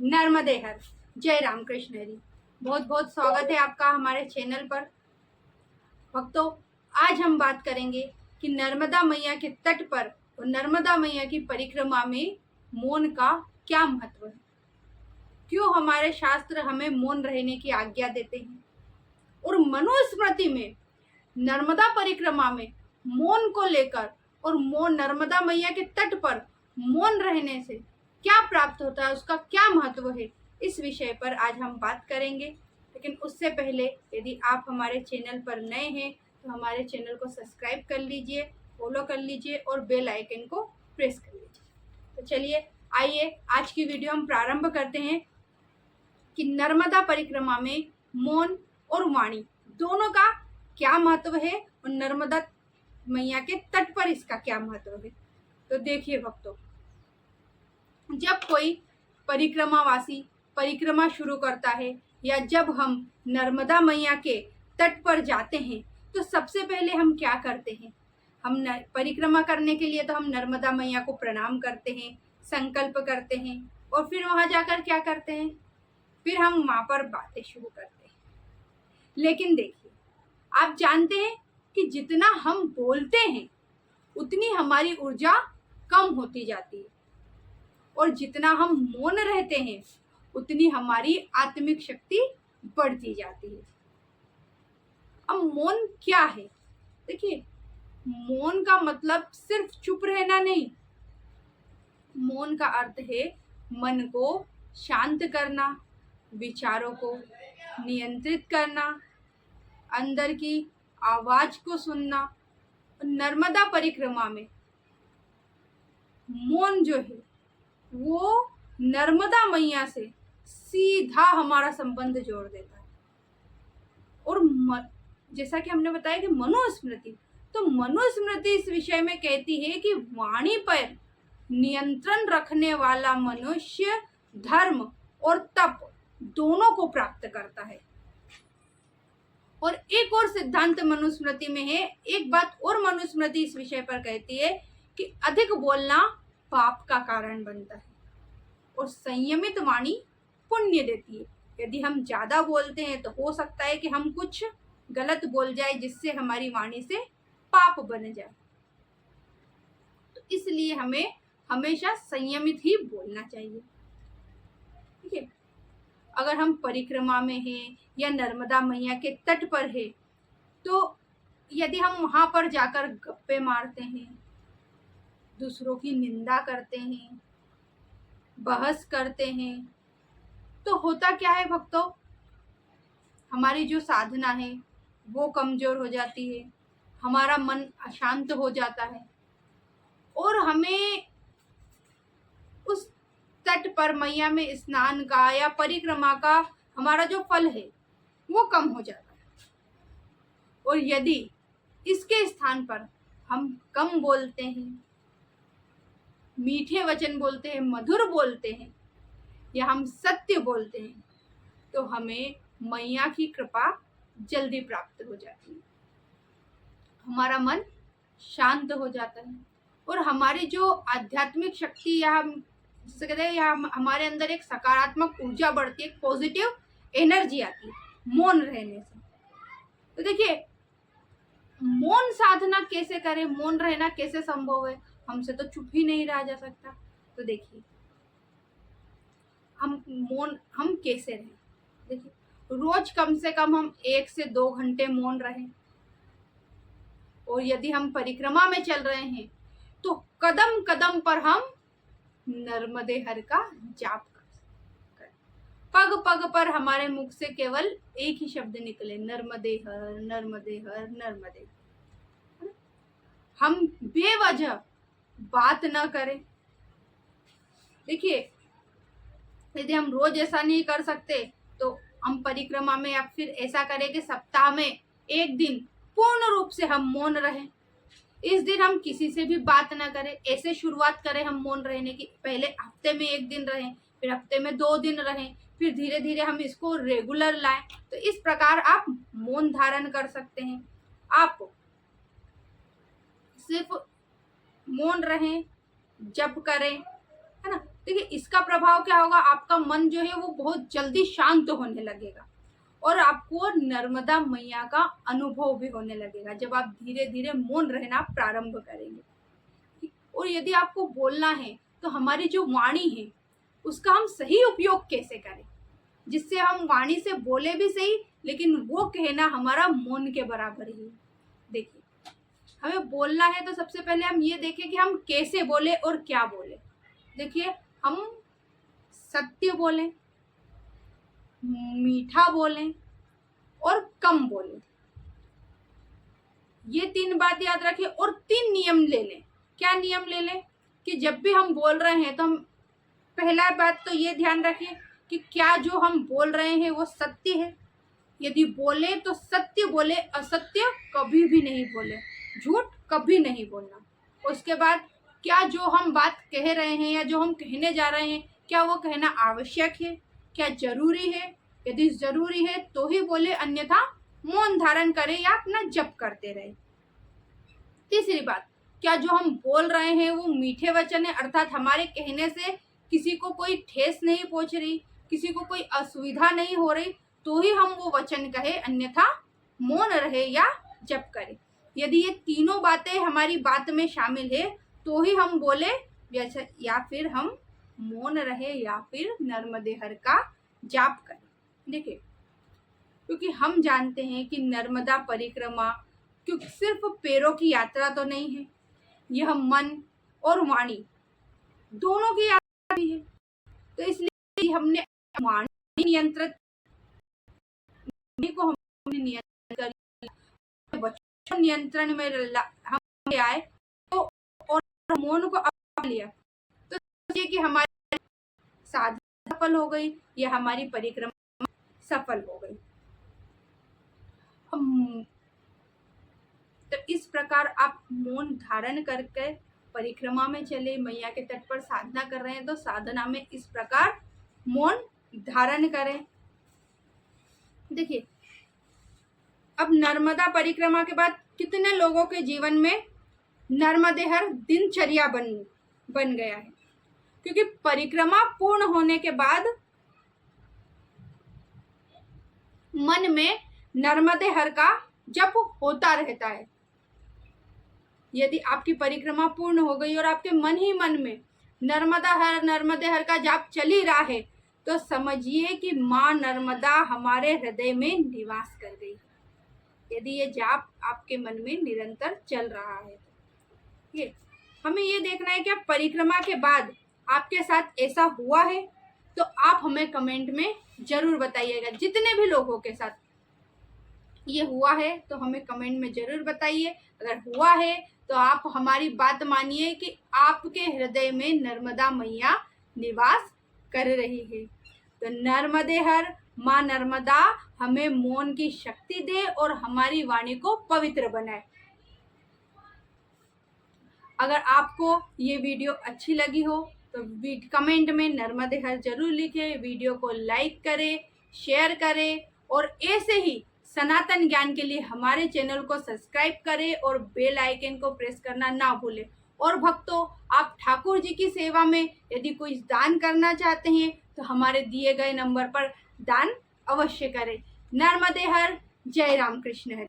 नर्मदे हर। जय राम कृष्ण हरी। बहुत बहुत स्वागत है आपका हमारे चैनल पर। भक्तों, आज हम बात करेंगे कि नर्मदा मैया के तट पर और नर्मदा मैया की परिक्रमा में मौन का क्या महत्व है। क्यों हमारे शास्त्र हमें मौन रहने की आज्ञा देते हैं और मनुस्मृति में नर्मदा परिक्रमा में मौन को लेकर और मौन नर्मदा मैया के तट पर मौन रहने से क्या प्राप्त होता है, उसका क्या महत्व है, इस विषय पर आज हम बात करेंगे। लेकिन उससे पहले यदि आप हमारे चैनल पर नए हैं तो हमारे चैनल को सब्सक्राइब कर लीजिए, फॉलो कर लीजिए और बेल आइकन को प्रेस कर लीजिए। तो चलिए आइए आज की वीडियो हम प्रारंभ करते हैं कि नर्मदा परिक्रमा में मौन और वाणी दोनों का क्या महत्व है और नर्मदा मैया के तट पर इसका क्या महत्व है। तो देखिए भक्तों, जब कोई परिक्रमावासी परिक्रमा शुरू करता है या जब हम नर्मदा मैया के तट पर जाते हैं तो सबसे पहले हम क्या करते हैं। हम परिक्रमा करने के लिए तो हम नर्मदा मैया को प्रणाम करते हैं, संकल्प करते हैं और फिर वहां जाकर क्या करते हैं, फिर हम वहां पर बातें शुरू करते हैं। लेकिन देखिए, आप जानते हैं कि जितना हम बोलते हैं उतनी हमारी ऊर्जा कम होती जाती है और जितना हम मौन रहते हैं उतनी हमारी आत्मिक शक्ति बढ़ती जाती है। अब मौन क्या है? देखिए, मौन का मतलब सिर्फ चुप रहना नहीं। मौन का अर्थ है मन को शांत करना, विचारों को नियंत्रित करना, अंदर की आवाज को सुनना। नर्मदा परिक्रमा में मौन जो है वो नर्मदा मैया से सीधा हमारा संबंध जोड़ देता है। और जैसा कि हमने बताया कि मनुस्मृति, तो मनुस्मृति इस विषय में कहती है कि वाणी पर नियंत्रण रखने वाला मनुष्य धर्म और तप दोनों को प्राप्त करता है। और एक और सिद्धांत मनुस्मृति में है, एक बात और मनुस्मृति इस विषय पर कहती है कि अधिक बोलना पाप का कारण बनता है और संयमित वाणी पुण्य देती है। यदि हम ज्यादा बोलते हैं तो हो सकता है कि हम कुछ गलत बोल जाए जिससे हमारी वाणी से पाप बन जाए। तो इसलिए हमें हमेशा संयमित ही बोलना चाहिए। ठीक है, अगर हम परिक्रमा में हैं या नर्मदा मैया के तट पर है तो यदि हम वहां पर जाकर गप्पे मारते हैं, दूसरों की निंदा करते हैं, बहस करते हैं, तो होता क्या है भक्तों, हमारी जो साधना है वो कमजोर हो जाती है, हमारा मन अशांत हो जाता है और हमें उस तट पर मैया में स्नान का या परिक्रमा का हमारा जो फल है वो कम हो जाता है। और यदि इसके स्थान पर हम कम बोलते हैं, मीठे वचन बोलते हैं, मधुर बोलते हैं या हम सत्य बोलते हैं तो हमें मैया की कृपा जल्दी प्राप्त हो जाती है। हमारा मन शांत हो जाता है और हमारी जो आध्यात्मिक शक्ति या हम जिसे कहते हैं या हमारे अंदर एक सकारात्मक ऊर्जा बढ़ती है, एक पॉजिटिव एनर्जी आती है मौन रहने से। तो देखिए, मौन साधना कैसे करें, मौन रहना कैसे संभव है, हमसे तो चुप ही नहीं रहा जा सकता। तो देखिए, हम कैसे रहें। देखिए, रोज कम से कम हम 1 से 2 घंटे मौन रहें और यदि हम परिक्रमा में चल रहे हैं तो कदम कदम पर हम नर्मदे हर का जाप कर, पग पग पर हमारे मुख से केवल एक ही शब्द निकले, नर्मदे हर नर्मदे हर नर्मदे। हम बेवजह बात ना करें। देखिए, यदि हम रोज ऐसा नहीं कर सकते तो हम परिक्रमा में या फिर ऐसा करें कि सप्ताह में एक दिन पूर्ण रूप से हम मौन रहें। इस दिन हम किसी से भी बात ना करें, ऐसे शुरुआत करें हम मौन रहने की। पहले हफ्ते में 1 दिन रहें, फिर हफ्ते में 2 दिन रहें, फिर धीरे धीरे हम इसको रेगुलर लाएं। तो इस प्रकार आप मौन धारण कर सकते हैं। आप सिर्फ मौन रहें, जप करें, है ना। देखिए इसका प्रभाव क्या होगा, आपका मन जो है वो बहुत जल्दी शांत होने लगेगा और आपको नर्मदा मैया का अनुभव भी होने लगेगा जब आप धीरे धीरे मौन रहना प्रारंभ करेंगे। और यदि आपको बोलना है तो हमारी जो वाणी है उसका हम सही उपयोग कैसे करें, जिससे हम वाणी से बोले भी सही लेकिन वो कहना हमारा मौन के बराबर ही। देखिए हमें बोलना है तो सबसे पहले हम ये देखें कि हम कैसे बोले और क्या बोले। देखिए हम सत्य बोलें, मीठा बोलें और कम बोलें, ये 3 बात याद रखें और 3 नियम ले लें। क्या नियम ले लें कि जब भी हम बोल रहे हैं तो हम पहला बात तो ये ध्यान रखें कि क्या जो हम बोल रहे हैं वो सत्य है। यदि बोले तो सत्य बोले, असत्य कभी भी नहीं बोले, झूठ कभी नहीं बोलना। उसके बाद क्या जो हम बात कह रहे हैं या जो हम कहने जा रहे हैं क्या वो कहना आवश्यक है, क्या जरूरी है। यदि जरूरी है तो ही बोले, अन्यथा मौन धारण करें या अपना जप करते रहे। तीसरी बात, क्या जो हम बोल रहे हैं वो मीठे वचन है, अर्थात हमारे कहने से किसी को कोई ठेस नहीं पहुंच रही, किसी को कोई असुविधा नहीं हो रही, तो ही हम वो वचन कहे, अन्यथा मौन रहे या जप करें। यदि ये तीनों बातें हमारी बात में शामिल है तो ही हम बोले, या फिर हम मौन रहे या फिर नर्मदे हर का जाप करें। देखिए क्योंकि हम जानते हैं कि नर्मदा परिक्रमा क्योंकि सिर्फ पैरों की यात्रा तो नहीं है, यह मन और वाणी दोनों की यात्रा भी है। तो इसलिए हमने वाणी नियंत्रित को हमने नियंत्रण कर लिया, वचन नियंत्रण में हम आए तो और मौन को अपना लिया, तो सोचिए कि हमारी साधना सफल हो गई या हमारी परिक्रमा सफल हो गई। तो इस प्रकार आप मौन धारण करके परिक्रमा में चले, मैया के तट पर साधना कर रहे हैं तो साधना में इस प्रकार मौन धारण करें। देखिए अब नर्मदा परिक्रमा के बाद कितने लोगों के जीवन में नर्मदे हर दिनचर्या बन गया है, क्योंकि परिक्रमा पूर्ण होने के बाद मन में नर्मदे हर का जप होता रहता है। यदि आपकी परिक्रमा पूर्ण हो गई और आपके मन ही मन में नर्मदे हर का जाप चल ही रहा है तो समझिए कि माँ नर्मदा हमारे हृदय में निवास कर गई। यदि ये जाप आपके मन में निरंतर चल रहा है तो ये हमें ये देखना है कि आप परिक्रमा के बाद आपके साथ ऐसा हुआ है तो आप हमें कमेंट में जरूर बताइएगा। जितने भी लोगों के साथ ये हुआ है तो हमें कमेंट में जरूर बताइए। अगर हुआ है तो आप हमारी बात मानिए कि आपके हृदय में नर्मदा मैया निवास कर रही है। तो नर्मदे हर माँ नर्मदा हमें मौन की शक्ति दे और हमारी वाणी को पवित्र बनाए। अगर आपको ये वीडियो अच्छी लगी हो तो कमेंट में नर्मदे हर जरूर लिखें, वीडियो को लाइक करें, शेयर करें और ऐसे ही सनातन ज्ञान के लिए हमारे चैनल को सब्सक्राइब करें और बेल आइकन को प्रेस करना ना भूलें। और भक्तों, आप ठाकुर जी की सेवा में यदि कोई दान करना चाहते हैं तो हमारे दिए गए नंबर पर दान अवश्य करें। नर्मदे हर, जय राम कृष्ण हरि।